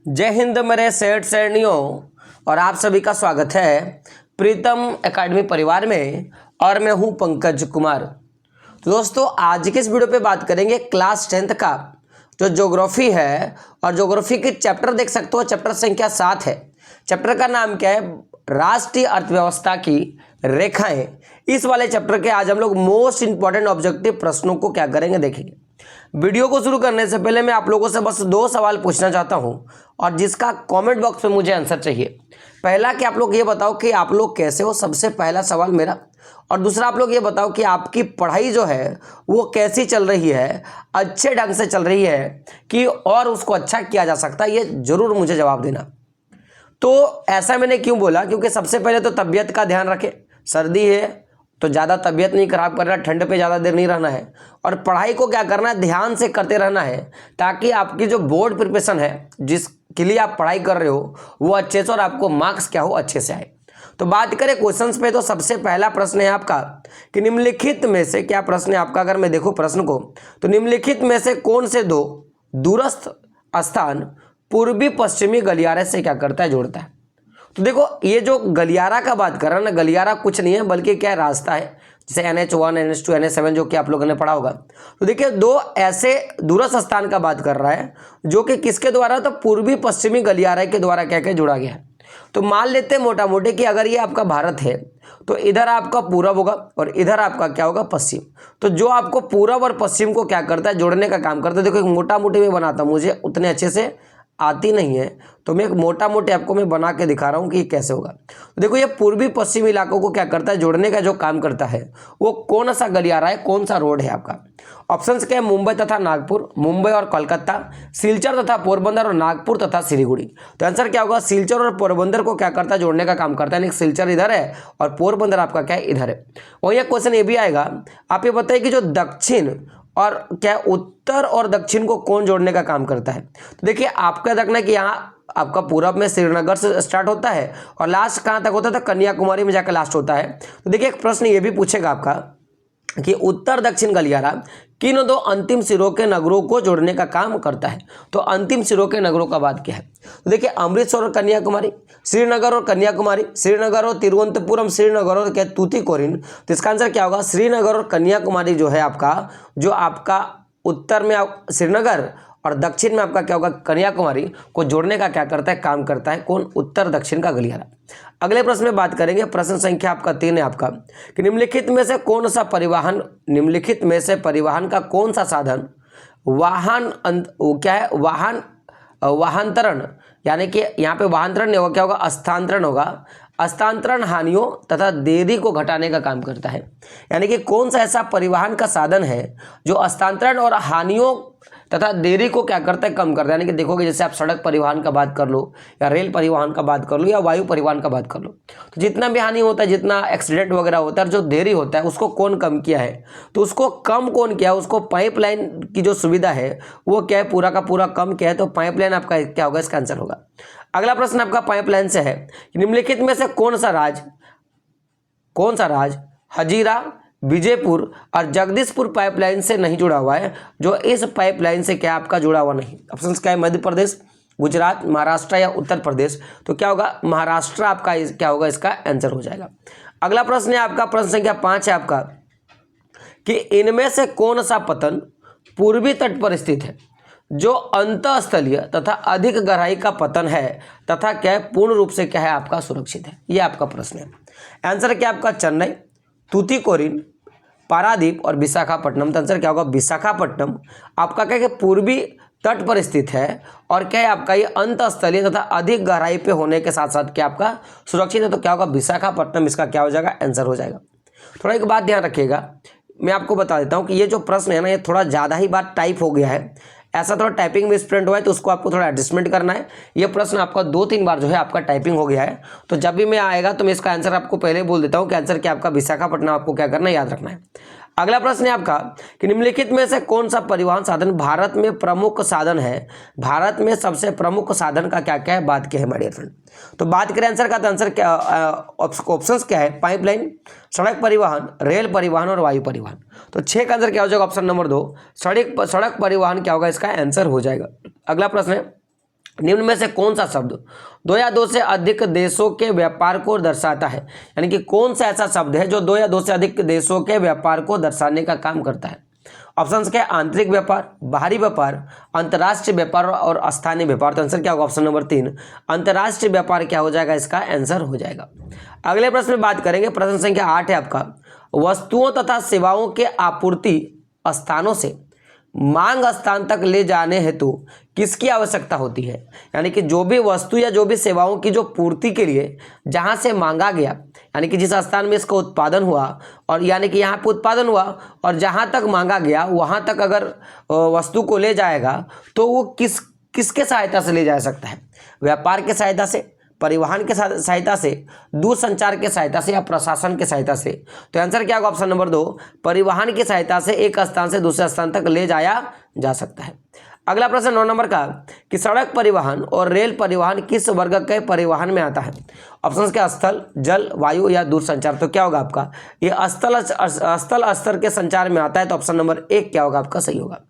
जय हिंद मेरे सेठ सैनियों, और आप सभी का स्वागत है प्रीतम एकेडमी परिवार में। और मैं हूं पंकज कुमार। तो दोस्तों, आज के इस वीडियो पे बात करेंगे क्लास 10th का जो ज्योग्राफी है, और ज्योग्राफी के चैप्टर देख सकते हो, चैप्टर संख्या 7 है। चैप्टर का नाम क्या है? राष्ट्रीय अर्थव्यवस्था की रेखाएं। इस वाले चैप्टर के आज हम लोग मोस्ट इंपॉर्टेंट ऑब्जेक्टिव प्रश्नों को क्या करेंगे, देखेंगे। वीडियो को शुरू करने से पहले मैं आप लोगों से बस 2 सवाल पूछना चाहता हूं, और जिसका कमेंट बॉक्स में मुझे आंसर चाहिए। पहला कि आप लोग ये बताओ कि आप लोग कैसे हो, सबसे पहला सवाल मेरा। और दूसरा, आप लोग ये बताओ कि आपकी पढ़ाई जो है वो कैसी चल रही है, अच्छे ढंग से चल रही है कि और उसको अच्छा किया जा सकता है, ये जरूर मुझे जवाब देना। तो ऐसा मैंने क्यों बोला? क्योंकि सबसे पहले तो तबीयत का ध्यान रखें। सर्दी है तो ज़्यादा तबीयत नहीं खराब करना, ठंड पे ज़्यादा देर नहीं रहना है, और पढ़ाई को क्या करना है, ध्यान से करते रहना है, ताकि आपकी जो बोर्ड प्रिपरेशन है, जिसके लिए आप पढ़ाई कर रहे हो, वो अच्छे से और आपको मार्क्स क्या हो, अच्छे से आए। तो बात करें क्वेश्चंस पे, तो सबसे पहला प्रश्न है आपका कि निम्नलिखित में से, क्या प्रश्न है आपका? अगर मैं देखूं प्रश्न को, तो निम्नलिखित में से कौन से 2 दूरस्थ स्थान पूर्वी पश्चिमी गलियारे से क्या करता है, जोड़ता है? तो देखो, ये जो गलियारा का बात कर रहा है ना, गलियारा कुछ नहीं है बल्कि क्या है, रास्ता है। जैसे NH1, NH2, NH7 जो कि आप लोगों ने पढ़ा होगा। तो देखिए, 2 ऐसे दूरस्थ स्थान का बात कर रहा है जो कि किसके द्वारा? तो पूर्वी पश्चिमी गलियारे के द्वारा क्या क्या जुड़ा गया है। तो मान लेते हैं मोटा मोटी कि अगर ये आपका भारत है तो इधर आपका पूरब होगा और इधर आपका क्या होगा, पश्चिम। तो जो आपको पूरब और पश्चिम को क्या करता है, जोड़ने का काम करता है। देखो, एक मोटा मोटी में बनाता हूं, मुझे उतने अच्छे से आती नहीं है, तो मैं एक मोटा मोटी आपको मैं बना के दिखा रहा हूँ कि कैसे होगा। तो देखो, ये पूर्वी पश्चिम इलाकों को क्या करता है, जोड़ने का जो काम करता है, वो कौन सा गलियारा है, कौन सा रोड है आपका? ऑप्शंस क्या है? मुंबई तथा नागपुर, मुंबई और कोलकाता, सिलचर तथा पोरबंदर, और नागपुर तथा सिलीगुड़ी। तो आंसर क्या होगा? सिलचर और पोरबंदर को क्या करता है, जोड़ने का काम करता है। यानी सिलचर इधर है और पोरबंदर आपका क्या है, इधर है। वही एक क्वेश्चन ये भी आएगा, आप ये बताइए कि जो दक्षिण और क्या उत्तर और दक्षिण को कौन जोड़ने का काम करता है? तो देखिए, आपका देखना कि यहाँ आपका पूरब में श्रीनगर से स्टार्ट होता है और लास्ट कहाँ तक होता है, तो कन्याकुमारी में जाकर लास्ट होता है। तो देखिए, एक प्रश्न ये भी पूछेगा आपका कि उत्तर दक्षिण गलियारा किन 2 अंतिम सिरों के नगरों को जोड़ने का काम करता है? तो अंतिम सिरों के नगरों का बात क्या है? तो देखिए, अमृतसर और कन्याकुमारी, श्रीनगर और कन्याकुमारी, श्रीनगर और तिरुवनंतपुरम, श्रीनगर और क्या तूतीकोरिन। तो इसका आंसर क्या होगा? श्रीनगर और कन्याकुमारी जो है आपका, जो आपका उत्तर में श्रीनगर और दक्षिण में आपका क्या होगा, कन्याकुमारी को जोड़ने का क्या करता है, काम करता है। कौन? उत्तर दक्षिण का गलियारा। अगले प्रश्न में बात करेंगे, प्रश्न संख्या आपका 3 है आपका कि निम्नलिखित में से कौन सा परिवहन, निम्नलिखित में से परिवहन का कौन सा साधन क्या है, वाहनतरण, यानी कि यहाँ पे वाहनतरण नहीं होगा, क्या होगा, स्थानांतरण होगा। स्थानांतरण हानियों तथा देरी को घटाने का काम करता है। यानी कि कौन सा ऐसा परिवहन का साधन है जो स्थानांतरण और हानियों तथा देरी को क्या करता है, कम करता है। यानी कि देखोगे, जैसे आप सड़क परिवहन का बात कर लो, या रेल परिवहन का बात कर लो, या वायु परिवहन का बात कर लो, तो जितना भी हानि होता है, जितना एक्सीडेंट वगैरह होता है, जो देरी होता है, उसको कौन कम किया है? तो उसको कम कौन किया? उसको पाइपलाइन की जो सुविधा है वो क्या है, पूरा का पूरा कम किया है। तो पाइपलाइन आपका क्या होगा, इसका आंसर होगा। अगला प्रश्न आपका पाइपलाइन से है कि निम्नलिखित में से कौन सा राज हजीरा, विजयपुर और जगदीशपुर पाइपलाइन से नहीं जुड़ा हुआ है, जो इस पाइपलाइन से क्या आपका जुड़ा हुआ नहीं? ऑप्शंस क्या है? मध्य प्रदेश, गुजरात, महाराष्ट्र या उत्तर प्रदेश। तो क्या होगा, महाराष्ट्र आपका क्या होगा, इसका आंसर हो जाएगा। अगला प्रश्न है आपका, प्रश्न संख्या 5 है आपका कि इनमें से कौन सा पतन पूर्वी तट पर स्थित है, जो अंतःस्थलीय तथा अधिक गहराई का पतन है, तथा क्या है, पूर्ण रूप से क्या है आपका, सुरक्षित है? ये आपका प्रश्न है। आंसर क्या आपका? चेन्नई, तूतीकोरिन, पारादीप और विशाखापट्टनम। तो आंसर क्या होगा? विशाखापट्टनम आपका क्या है, पूर्वी तट पर स्थित है, और क्या है आपका, ये अंतःस्थलीय तथा अधिक गहराई पे होने के साथ साथ क्या आपका, सुरक्षित है। तो क्या होगा, विशाखापट्टनम इसका क्या हो जाएगा, आंसर हो जाएगा। थोड़ा एक बात ध्यान रखिएगा, मैं आपको बता देता हूँ कि ये जो प्रश्न है ना, ये थोड़ा ज़्यादा ही बार टाइप हो गया है। ऐसा थोड़ा टाइपिंग में स्प्रिंट हुआ है, तो उसको आपको थोड़ा एडजस्टमेंट करना है। ये प्रश्न आपका 2-3 बार जो है आपका टाइपिंग हो गया है। तो जब भी मैं आएगा तो मैं इसका आंसर आपको पहले बोल देता हूँ कि आंसर क्या आपका, विशाखापट्टनम आपको क्या करना है, याद रखना है। अगला प्रश्न है आपका कि निम्नलिखित में से कौन सा परिवहन साधन भारत में प्रमुख साधन है? भारत में सबसे प्रमुख साधन का क्या क्या है, बात क्या है माय डियर फ्रेंड? तो बात करें आंसर का, तो आंसर क्या, ऑप्शंस क्या है? पाइपलाइन, सड़क परिवहन, रेल परिवहन और वायु परिवहन। तो 6 का आंसर क्या हो जाएगा? ऑप्शन नंबर 2 सड़क परिवहन क्या होगा, इसका आंसर हो जाएगा। अगला प्रश्न है निम्न में से कौन सा शब्द दो या दो से अधिक देशों के व्यापार को दर्शाता है? यानी कि कौन सा ऐसा शब्द है जो दो या दो से अधिक देशों के व्यापार को दर्शाने का काम करता है? ऑप्शन क्या है? आंतरिक व्यापार, बाहरी व्यापार, अंतर्राष्ट्रीय व्यापार और स्थानीय व्यापार। तो आंसर क्या होगा? ऑप्शन नंबर 3 अंतर्राष्ट्रीय व्यापार क्या हो जाएगा? इसका आंसर हो जाएगा। अगले प्रश्न में बात करेंगे, प्रश्न संख्या 8 है आपका, वस्तुओं तथा सेवाओं के आपूर्ति स्थानों से मांग स्थान तक ले जाने हेतु किसकी आवश्यकता होती है? यानी कि जो भी वस्तु या जो भी सेवाओं की जो पूर्ति के लिए जहां से मांगा गया, यानी कि जिस स्थान में इसका उत्पादन हुआ और यानी कि यहाँ पे उत्पादन हुआ और जहां तक मांगा गया वहां तक अगर वस्तु को ले जाएगा तो वो किसके सहायता से ले जा सकता है? व्यापार के सहायता से, परिवहन के सहायता से, दूरसंचार के सहायता से या प्रशासन के सहायता से? तो आंसर क्या होगा? ऑप्शन नंबर 2 परिवहन की सहायता से एक स्थान से दूसरे स्थान तक ले जाया जा सकता है। अगला प्रश्न 9 नंबर का कि सड़क परिवहन और रेल परिवहन किस वर्ग के परिवहन में आता है? ऑप्शन क्या? स्थल, जल, वायु या दूरसंचार? तो क्या होगा आपका? ये स्थल स्तर के संचार में आता है। तो ऑप्शन नंबर 1 क्या होगा आपका? सही होगा।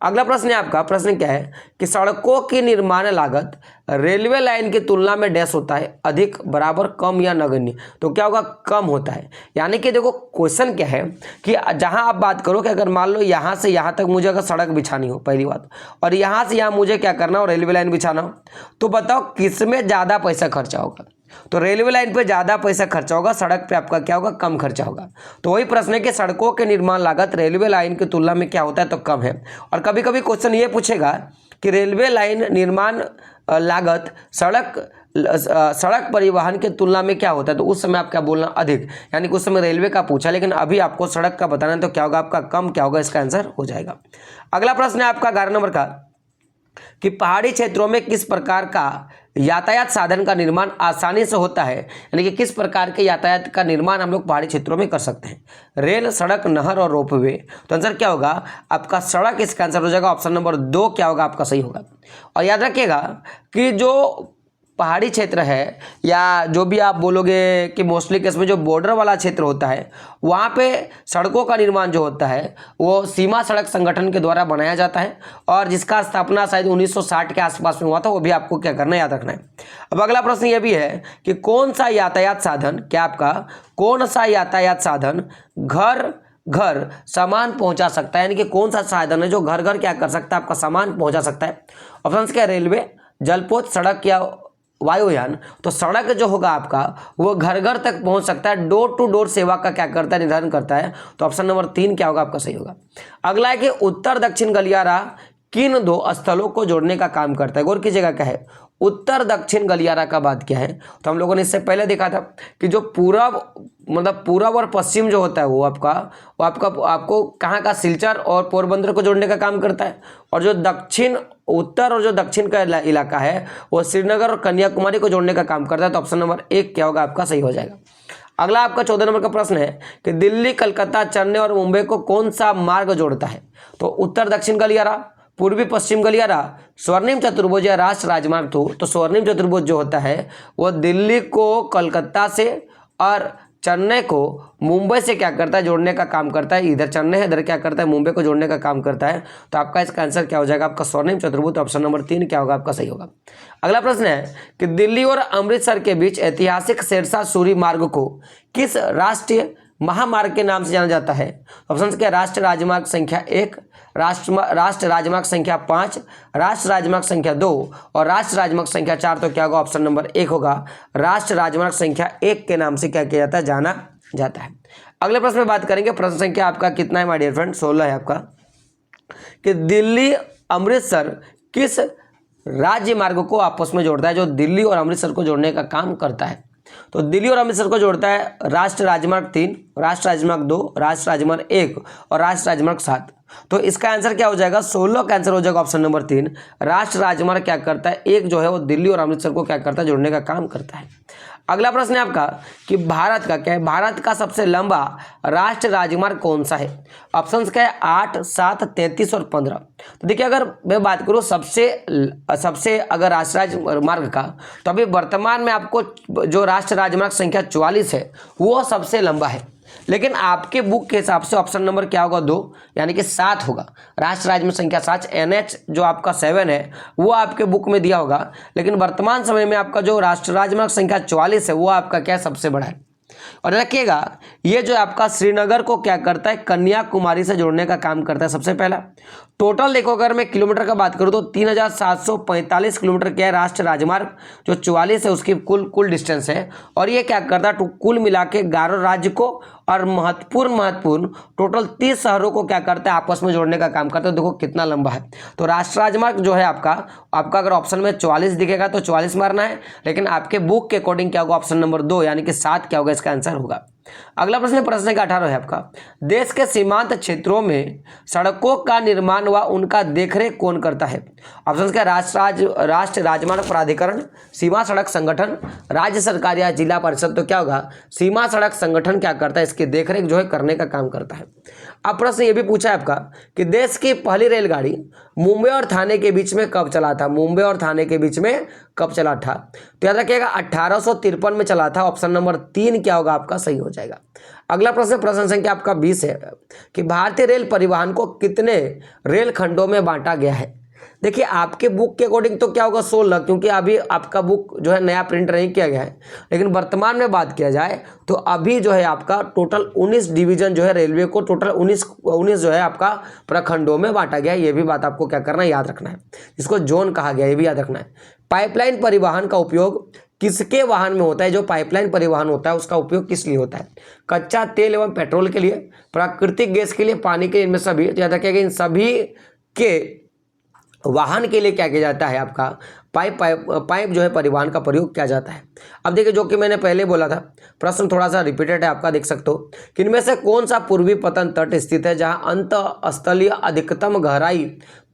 अगला प्रश्न है आपका, प्रश्न क्या है कि सड़कों की निर्माण लागत रेलवे लाइन की तुलना में डैश होता है? अधिक, बराबर, कम या नगण्य? तो क्या होगा? कम होता है। यानी कि देखो क्वेश्चन क्या है कि जहां आप बात करो कि अगर मान लो यहां से यहां तक मुझे अगर सड़क बिछानी हो, पहली बात, और यहां से यहां मुझे क्या करना हो? रेलवे लाइन बिछाना हो, तो बताओ किसमें ज़्यादा पैसा खर्चा होगा? तो रेलवे लाइन पे ज़्यादा पैसा खर्चा होगा, सड़क पे आपका क्या होगा? कम खर्चा होगा। तो वही प्रश्न है कि सड़कों के निर्माण लागत रेलवे लाइन की तुलना में क्या होता है? तो कम है। और कभी कभी क्वेश्चन ये पूछेगा कि रेलवे लाइन निर्माण लागत सड़क परिवहन की तुलना में क्या होता है? तो उस समय आप क्या बोलना? अधिक। यानी कि उस समय रेलवे का पूछा, लेकिन अभी आपको सड़क का बताना है, तो क्या होगा आपका? कम। क्या होगा? इसका आंसर हो जाएगा। अगला प्रश्न है आपका 11 नंबर का कि पहाड़ी क्षेत्रों में किस प्रकार का यातायात साधन का निर्माण आसानी से होता है? यानी कि किस प्रकार के यातायात का निर्माण हम लोग पहाड़ी क्षेत्रों में कर सकते हैं? रेल, सड़क, नहर और रोपवे? तो आंसर क्या होगा आपका? सड़क इसका आंसर हो जाएगा। ऑप्शन नंबर 2 क्या होगा आपका? सही होगा। और याद रखिएगा कि जो पहाड़ी क्षेत्र है या जो भी आप बोलोगे कि मोस्टली केस में जो बॉर्डर वाला क्षेत्र होता है वहाँ पे सड़कों का निर्माण जो होता है वो सीमा सड़क संगठन के द्वारा बनाया जाता है और जिसका स्थापना शायद 1960 के आसपास में हुआ था। वो भी आपको क्या करना है? याद रखना है। अब अगला प्रश्न ये भी है कि कौन सा यातायात साधन, क्या आपका कौन सा यातायात साधन घर घर सामान पहुंचा सकता है? यानी कि कौन सा साधन है जो घर घर क्या कर सकता है? आपका सामान पहुंचा सकता है। ऑप्शन क्या? रेलवे, जलपोत, सड़क या वायुयान? तो सड़क जो होगा आपका वो घर घर तक पहुंच सकता है, डोर टू डोर सेवा का क्या करता है? निर्धारण करता है। तो ऑप्शन नंबर 3 क्या होगा आपका? सही होगा। अगला है कि उत्तर दक्षिण गलियारा किन दो स्थलों को जोड़ने का काम करता है? गौर कीजिएगा क्या है उत्तर दक्षिण गलियारा का बात क्या है? तो हम लोगों ने इससे पहले देखा था कि जो पूरब मतलब पूरब और पश्चिम जो होता है वो आपको कहाँ का? सिलचर और पोरबंदर को जोड़ने का काम करता है। और जो दक्षिण उत्तर और जो दक्षिण का इलाका है वो श्रीनगर और कन्याकुमारी को जोड़ने का काम करता है। तो ऑप्शन नंबर 1 क्या होगा आपका? सही हो जाएगा। अगला आपका 14 नंबर का प्रश्न है कि दिल्ली, कलकत्ता, चेन्नई और मुंबई को कौन सा मार्ग जोड़ता है? तो उत्तर दक्षिण गलियारा, पूर्वी पश्चिम गलियारा, स्वर्णिम चतुर्भुज या राष्ट्र राजमार्ग? तो स्वर्णिम चतुर्भुज जो होता है वो दिल्ली को कलकत्ता से और चेन्नई को मुंबई से क्या करता है? जोड़ने का काम करता है। इधर चेन्नई है, इधर क्या करता है? मुंबई को जोड़ने का काम करता है। तो आपका इसका आंसर क्या हो जाएगा आपका? स्वर्णिम चतुर्भुज। ऑप्शन नंबर 3 क्या होगा आपका? सही होगा। अगला प्रश्न है कि दिल्ली और अमृतसर के बीच ऐतिहासिक शेरशाह सूरी मार्ग को किस राष्ट्रीय महामार्ग के नाम से जाना जाता है? ऑप्शन क्या? राष्ट्रीय राजमार्ग संख्या 1, राष्ट्र राजमार्ग संख्या 5, राष्ट्र राजमार्ग संख्या 2 और राष्ट्र राजमार्ग संख्या 4? तो क्या होगा? ऑप्शन नंबर 1 होगा। राष्ट्र राजमार्ग संख्या 1 के नाम से क्या किया जाता है? जाना जाता है। अगले प्रश्न में बात करेंगे, प्रश्न संख्या आपका कितना है माय डियर फ्रेंड? 16 है आपका कि दिल्ली अमृतसर किस राज्य मार्ग को आपस में जोड़ता है? जो दिल्ली और अमृतसर को जोड़ने का काम करता है। तो दिल्ली और अमृतसर को जोड़ता है राष्ट्र राजमार्ग 3, राष्ट्र राजमार्ग 2, राष्ट्र राजमार्ग 1 और राष्ट्र राजमार्ग 7। तो इसका आंसर क्या हो जाएगा? 16 का आंसर हो जाएगा ऑप्शन नंबर 3। राष्ट्र राजमार्ग क्या करता है? 1 जो है वो दिल्ली और अमृतसर को क्या करता है? जोड़ने का काम करता है। अगला प्रश्न है आपका कि भारत का क्या है? भारत का सबसे लंबा राष्ट्र राजमार्ग कौन सा है? ऑप्शंस क्या है? 8, 7, 33 और 15। तो देखिए अगर मैं बात करूँ सबसे अगर राष्ट्र राजमार्ग का, तो अभी वर्तमान में आपको जो राष्ट्र राजमार्ग संख्या 44 है वो सबसे लंबा है। लेकिन आपके बुक के हिसाब से ऑप्शन नंबर क्या होगा 2 यानी कि 7 होगा। राष्ट्र राजमार्ग संख्या 7 NH जो आपका 7 है वो आपके बुक में दिया होगा, लेकिन वर्तमान समय में आपका जो राष्ट्र राजमार्ग संख्या 44 है वो आपका क्या सबसे बड़ा है। और रखिएगा ये जो आपका श्रीनगर को क्या करता है, कन्याकुमारी से जोड़ने का काम करता है। सबसे पहला टोटल देखो अगर मैं किलोमीटर का बात करूं तो 3745 किलोमीटर क्या है राष्ट्रीय राजमार्ग जो 44 है उसकी कुल डिस्टेंस है। और ये क्या करता है कुल मिला के 11 राज्य को और महत्वपूर्ण टोटल 30 शहरों को क्या करता है आपस में जोड़ने का काम करता है। देखो कितना लंबा है। तो राष्ट्रीय राजमार्ग जो है आपका अगर ऑप्शन में 44 दिखेगा तो 44 मारना है, लेकिन आपके बुक के अकॉर्डिंग क्या होगा ऑप्शन नंबर 2 यानी कि 7 क्या होगा इसका आंसर होगा। अगला प्रश्न संख्या 18 है आपका, देश के सीमांत क्षेत्रों में सड़कों का निर्माण व उनका देखरेख कौन करता है। ऑप्शन क्या राष्ट्र राजमार्ग प्राधिकरण, सीमा सड़क संगठन, राज्य सरकार या जिला परिषद। तो क्या होगा सीमा सड़क संगठन क्या करता है इसकी देखरेख जो है करने का काम करता है। अब प्रश्न ये भी पूछा है आपका कि देश की पहली रेलगाड़ी मुंबई और थाने के बीच में कब चला था। मुंबई और थाने के बीच में कब चला था। तो याद रखिएगा 1853 में चला था। ऑप्शन नंबर 3 क्या होगा आपका सही हो जाएगा। अगला प्रश्न संख्या आपका 20 है कि भारतीय रेल परिवहन को कितने रेल खंडों में बांटा गया है। देखिए आपके बुक के अकॉर्डिंग तो क्या होगा 16, क्योंकि अभी आपका बुक जो है नया प्रिंट नहीं किया गया है, लेकिन वर्तमान में बात किया जाए तो अभी जो है आपका टोटल 19 डिवीजन जो है रेलवे को टोटल 19 जो है आपका प्रखंडों में बांटा गया है। ये भी बात आपको क्या करना है याद रखना है, इसको जोन कहा गया है, ये भी याद रखना है। पाइपलाइन परिवहन का उपयोग किसके वाहन में होता है। जो पाइपलाइन परिवहन होता है उसका उपयोग किस लिए होता है। कच्चा तेल एवं पेट्रोल के लिए, प्राकृतिक गैस के लिए, पानी के लिए, इनमें सभी। तो याद रखिएगा इन सभी के वाहन के लिए क्या किया जाता है आपका पाइप जो है परिवहन का प्रयोग किया जाता है। अब देखिए जो कि मैंने पहले बोला था, प्रश्न थोड़ा सा रिपीटेड है आपका, देख सकते हो कि इनमें से कौन सा पूर्वी पतन तट स्थित है जहां अंतःस्थलीय अधिकतम गहराई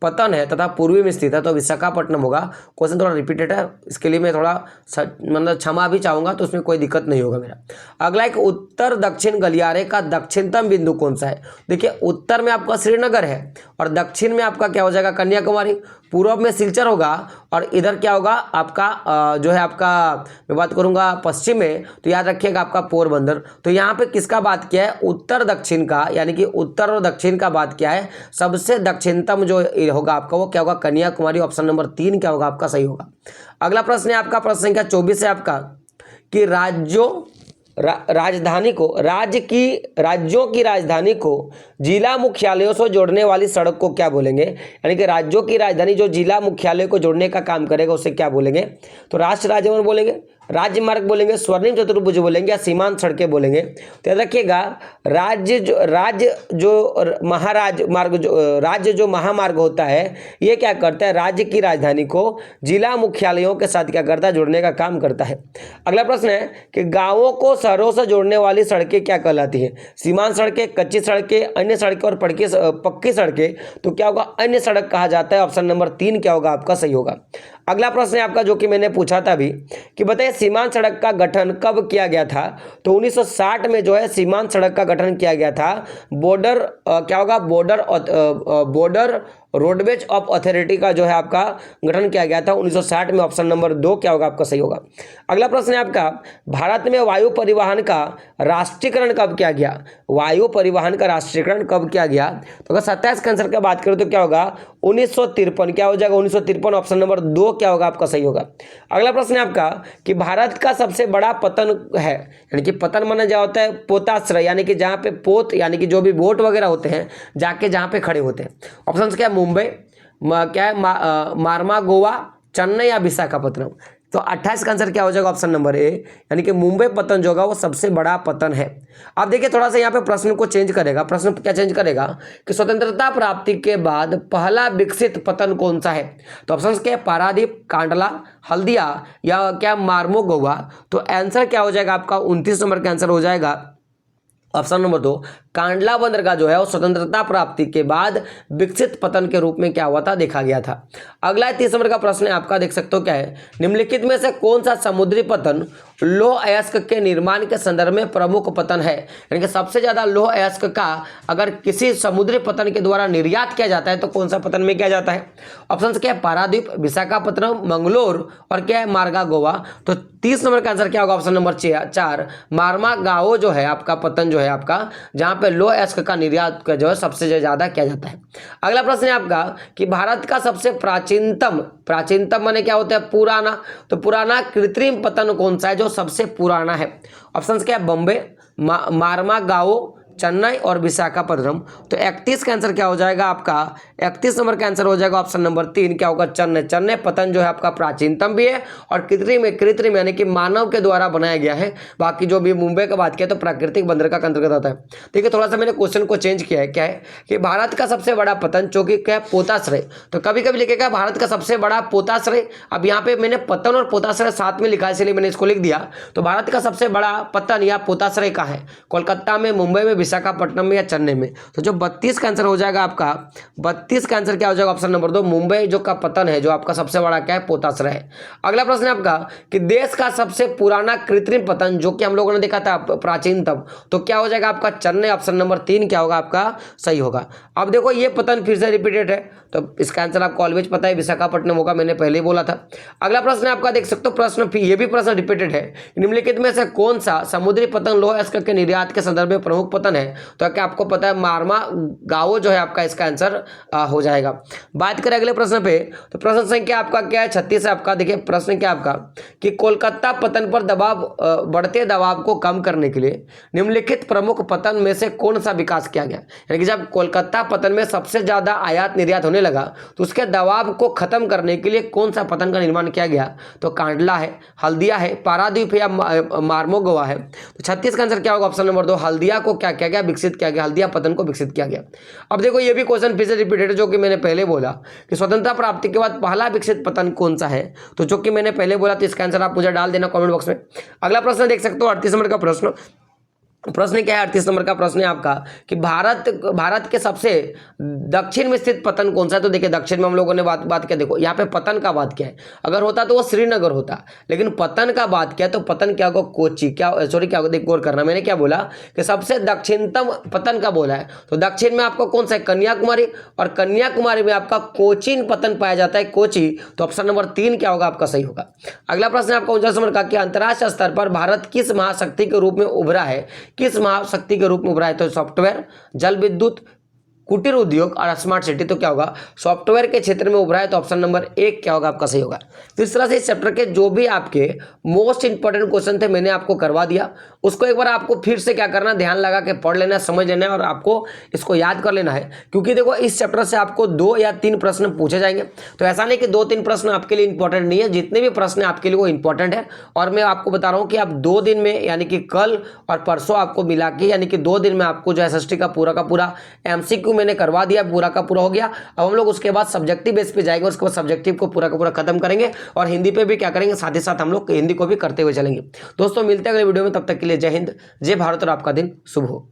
पतन है तथा पूर्वी में स्थित है। तो विशाखापट्टनम होगा। क्वेश्चन थोड़ा रिपीटेड है, इसके लिए मैं थोड़ा मतलब क्षमा भी चाहूंगा, तो उसमें कोई दिक्कत नहीं होगा मेरा। अगला एक उत्तर दक्षिण गलियारे का दक्षिणतम बिंदु कौन सा है। देखिए उत्तर में आपका श्रीनगर है और दक्षिण में आपका क्या हो जाएगा कन्याकुमारी, पूर्व में सिलचर होगा और इधर क्या होगा आपका जो है आपका मैं बात करूंगा पश्चिम में, तो याद रखिएगा आपका पोरबंदर। तो यहाँ पे किसका बात किया है उत्तर दक्षिण का, यानी कि उत्तर और दक्षिण का बात किया है। सबसे दक्षिणतम जो होगा आपका वो क्या होगा कन्याकुमारी। ऑप्शन नंबर 3 क्या होगा आपका सही होगा। अगला प्रश्न है आपका प्रश्न संख्या 24 है आपका कि राजधानी को राज्यों की राजधानी को जिला मुख्यालयों से जोड़ने वाली सड़क को क्या बोलेंगे। यानी कि राज्यों की राजधानी जो जिला मुख्यालय को जोड़ने का काम करेगा उसे क्या बोलेंगे। तो राष्ट्रीय राजमार्ग बोलेंगे, राज्य बोलेंगे, स्वर्णिम चतुर्भुज बोलेंगे या सीमांत सड़कें बोलेंगे। तो याद रखिएगा राज्य जो महामार्ग होता है ये क्या करता है राज्य की राजधानी को जिला मुख्यालयों के साथ क्या करता है जोड़ने का काम करता है। अगला प्रश्न है कि गांवों को शहरों से जोड़ने वाली सड़कें क्या कहलाती हैं। सीमांत सड़कें, कच्ची सड़कें, अन्य सड़कें और पक्की सड़कें। तो क्या होगा अन्य सड़क कहा जाता है। ऑप्शन नंबर 3 क्या होगा आपका सही होगा। अगला प्रश्न है आपका जो कि मैंने पूछा था अभी कि बताइए सीमांत सड़क का गठन कब किया गया था। तो 1960 में जो है सीमांत सड़क का गठन किया गया था। बॉर्डर क्या होगा बॉर्डर रोडवेज ऑफ अथॉरिटी का जो है आपका गठन किया गया था 1960 में। ऑप्शन नंबर 2 क्या होगा आपका सही होगा। अगला प्रश्न है आपका भारत में वायु परिवहन का राष्ट्रीयकरण कब किया गया। वायु परिवहन का राष्ट्रीयकरण कब किया गया। तो अगर 27 का आंसर की बात करें तो क्या होगा 1953 क्या हो जाएगा 1953। ऑप्शन नंबर 2 क्या होगा आपका सही होगा। अगला प्रश्न है आपका कि भारत का सबसे बड़ा पतन है, यानी कि पतन माना जा होता है पोताश्रय, यानी कि जहाँ पे पोत यानी कि जो भी बोट वगैरह होते हैं जाके जहाँ पे खड़े होते हैं। ऑप्शन क्या मुंबई, क्या है मारमा गोवा, चेन्नई या विशाखापट्टनम। तो 28 का आंसर क्या हो जाएगा ऑप्शन नंबर ए, यानी कि मुंबई पतन जो होगा वो सबसे बड़ा पतन है। अब देखिए थोड़ा सा यहाँ पे प्रश्न को चेंज करेगा। प्रश्न क्या चेंज करेगा कि स्वतंत्रता प्राप्ति के बाद पहला विकसित पतन कौन सा है। तो ऑप्शन क्या है पारादीप, कांडला, हल्दिया या क्या मार्मो गोवा। तो आंसर क्या हो जाएगा आपका 29 नंबर का आंसर हो जाएगा ऑप्शन नंबर 2 कांडला बंदरगाह जो है वो स्वतंत्रता प्राप्ति के बाद विकसित पतन के रूप में क्या हुआ था देखा गया था। अगला 30 नंबर का प्रश्न है आपका, देख सकते हो क्या है निम्नलिखित में से कौन सा समुद्री पतन लौह अयस्क के निर्माण के संदर्भ में प्रमुख पतन है, यानी कि सबसे ज्यादा लौह अयस्क का अगर किसी समुद्री पतन के द्वारा निर्यात किया जाता है तो कौन सा पतन में किया जाता है? ऑप्शन क्या है? पारादीप, विशाखापट्टनम, मंगलोर और क्या है? मार्गा गोवा। तो 30 नंबर का आंसर क्या होगा? ऑप्शन नंबर 4 मार्मागाओ जो है आपका पतन जो है आपका, जहां पे लौह अयस्क का निर्यात का जो है सबसे ज्यादा किया जाता है। अगला प्रश्न है आपका कि भारत का सबसे प्राचीनतम माने क्या होता है? पुराना। तो पुराना कृत्रिम पतन कौन सा है जो सबसे पुराना है? ऑप्शन क्या है? बॉम्बे, मार्मागाओ, चेन्नई और विशाखापट्टनम। तो 31 का आंसर क्या हो जाएगा आपका? 31 नंबर का आंसर हो जाएगा ऑप्शन नंबर 3, क्या होगा? चेन्नई। चेन्नई पतन जो है आपका प्राचीनतम भी है और कृत्रिम यानी कि मानव के द्वारा बनाया गया है। बाकी जो भी मुंबई का बात किया तो प्राकृतिक बंदरगाह के अंतर्गत आता है। देखिए थोड़ा सा मैंने क्वेश्चन को चेंज किया है, क्या है कि भारत का सबसे बड़ा पतन जो कि क्या है? पोताश्रय। तो कभी कभी लिखेगा भारत का सबसे बड़ा पोताश्रय। अब यहाँ पे मैंने पतन और पोताश्रय साथ में लिखा है इसलिए मैंने इसको लिख दिया। तो भारत का सबसे बड़ा पतन या पोताश्रय का है कोलकाता में, मुंबई में, विशाखापट्टनम में या चेन्नई में। तो जो 32 का आंसर हो जाएगा आपका, 32 का आंसर क्या हो जाएगा? ऑप्शन नंबर 2 मुंबई जो का पतन है जो आपका सबसे बड़ा क्या है? पोताश्रय है। अगला प्रश्न है आपका कि देश का सबसे पुराना कृत्रिम पतन जो कि हम लोगों ने देखा था प्राचीनतम, तो क्या हो जाएगा आपका? चेन्नई। ऑप्शन नंबर 3 क्या होगा आपका? सही होगा। अब देखो ये पतन फिर से रिपीटेड है तो इसका आंसर आपको ऑलवेज पता है विशाखापट्टनम होगा, मैंने पहले ही बोला था। अगला प्रश्न है आपका, देख सकते हो प्रश्न ये भी प्रश्न रिपीटेड है। निम्नलिखित में से कौन सा समुद्री पतन लौह अयस्क के निर्यात के संदर्भ में प्रमुख पतन है? तो क्या आपको पता है? मार्मागाओ जो है आपका इसका आंसर हो जाएगा। बात करें अगले प्रश्न पे तो प्रश्न संख्या आपका क्या है? 36 है आपका। देखिए प्रश्न क्या आपका कि कोलकाता पतन पर बढ़ते दबाव को कम करने के लिए निम्नलिखित प्रमुख पतन में से कौन सा विकास किया गया? यानी कि जब कोलकाता पतन में सबसे ज्यादा आयात निर्यात होने लगा तो उसके दबाव को खत्म करने के लिए कौन सा पतन का निर्माण किया गया? तो कांडला है, हल्दिया है, पारादीप है या मार्मोगोवा है। तो 36 का आंसर क्या होगा? ऑप्शन नंबर 2 हल्दिया को क्या किया गया? विकसित किया गया, हल्दिया पतन को विकसित किया गया। अब देखो ये भी क्वेश्चन फिर से रिपीटेड है जो कि मैंने पहले बोला कि स्वतंत्रता प्राप्ति के बाद पहला विकसित पतन कौन सा है? तो जो कि मैंने पहले बोला तो इसका आंसर आप मुझे डाल देना कमेंट बॉक्स में। अगला प्रश्न देख सकते हो 38 नंबर का प्रश्न क्या है? 38 नंबर का प्रश्न है आपका कि भारत के सबसे दक्षिण में स्थित पतन कौन सा है? तो देखिए दक्षिण में हम लोगों ने बात किया। देखो यहाँ पे पतन का बात किया है, अगर होता तो वो श्रीनगर होता, लेकिन पतन का बात किया तो पतन क्या होगा? कोची। क्या सॉरी क्या होगा? गौर करना, मैंने क्या बोला कि सबसे दक्षिणतम पतन का बोला है। तो दक्षिण में आपको कौन सा है? कन्याकुमारी, और कन्याकुमारी में आपका कोचीन पतन पाया जाता है, कोची। तो ऑप्शन नंबर 3 क्या होगा आपका? सही होगा। अगला प्रश्न आपका 49 नंबर का कि अंतरराष्ट्रीय स्तर पर भारत किस महाशक्ति के रूप में उभरा है? किस महाशक्ति के रूप में उभरा है? तो सॉफ्टवेयर, जल विद्युत, कुटीर उद्योग और स्मार्ट सिटी। तो क्या होगा? सॉफ्टवेयर के क्षेत्र में उभरा है। तो ऑप्शन नंबर 1 क्या होगा आपका? सही होगा। तो इस तरह से इस चैप्टर के जो भी आपके मोस्ट इंपॉर्टेंट क्वेश्चन थे मैंने आपको करवा दिया। उसको एक बार आपको फिर से क्या करना, ध्यान लगा के पढ़ लेना, समझ लेना है और आपको इसको याद कर लेना है, क्योंकि देखो इस चैप्टर से आपको 2 या 3 प्रश्न पूछे जाएंगे। तो ऐसा नहीं कि 2-3 प्रश्न आपके लिए इंपॉर्टेंट नहीं है, जितने भी प्रश्न आपके लिए वो इंपॉर्टेंट है। और मैं आपको बता रहा हूँ कि आप 2 दिन में यानी कि कल और परसों आपको मिला के यानी कि 2 दिन में आपको जो SST का पूरा MCQ मैंने करवा दिया, पूरा का पूरा हो गया। अब हम लोग उसके बाद सब्जेक्टिव बेस पे जाएंगे, उसके बाद सब्जेक्टिव को पूरा का पूरा खत्म करेंगे और हिंदी पे भी क्या करेंगे, साथ ही साथ हम लोग हिंदी को भी करते हुए चलेंगे। दोस्तों मिलते हैं अगले वीडियो में, तब तक के लिए जय हिंद, जय भारत और आपका दिन शुभ हो।